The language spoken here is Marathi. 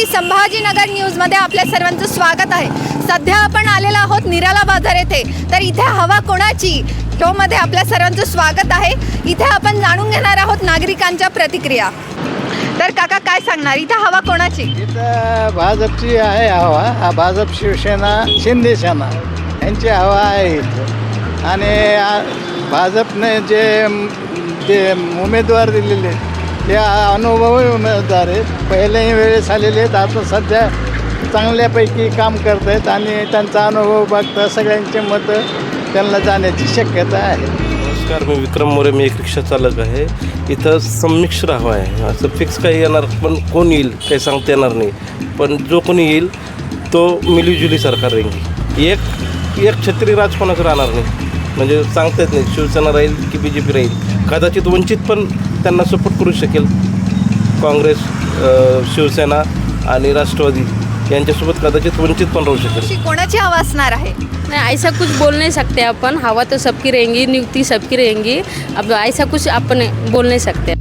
संभाजीनगर न्यूजमध्ये आपल्या सर्वांचं स्वागत आहे। सध्या आपण आलेलो आहोत निराला बाजार येथे। तर इथे हवा कोणाची शोमध्ये आपल्या सर्वांचं स्वागत आहे। इथे आपण जाणून घेणार आहोत नागरिकांच्या प्रतिक्रिया। तर काका काय सांगणार, इथे हवा कोणाची? इथं भाजपची आहे हवा। भाजप, शिवसेना, शिंदे सेना यांची हवा आहे इथं। आणि भाजपने जे उमेदवार दिलेले ते अनुभवी उमेदवार आहेत, पहिल्याही वेळेस आलेले आहेत, आता सध्या चांगल्यापैकी काम करत आहेत आणि त्यांचा अनुभव बघता सगळ्यांचे मतं त्यांना जाण्याची शक्यता आहे। नमस्कार, मी विक्रम मोरे, मी एक रिक्षा चालक आहे। इथं संमिश्र हवा आहे, असं फिक्स काही येणार पण कोण येईल काही सांगता येणार नाही, पण जो कोणी येईल तो मिलीजुली सरकार राहील। एक छत्री राज कोणाचं राहणार नाही, म्हणजे सांगता येत नाही शिवसेना राहील की BJP राहील। कदाचित वंचित पण त्यांना सपोर्ट करू शकेल, काँग्रेस, शिवसेना आणि राष्ट्रवादी यांच्यासोबत कदाचित वंचित पण राहू शकेल। कोणाची हवा असणार आहे? नहीं, ऐसा कुछ बोल नहीं सकते अपन। हवा तो सबकी रहेंगी, नियुक्ति सबकी रहेंगी। अब ऐसा कुछ अपन बोल नहीं सकते।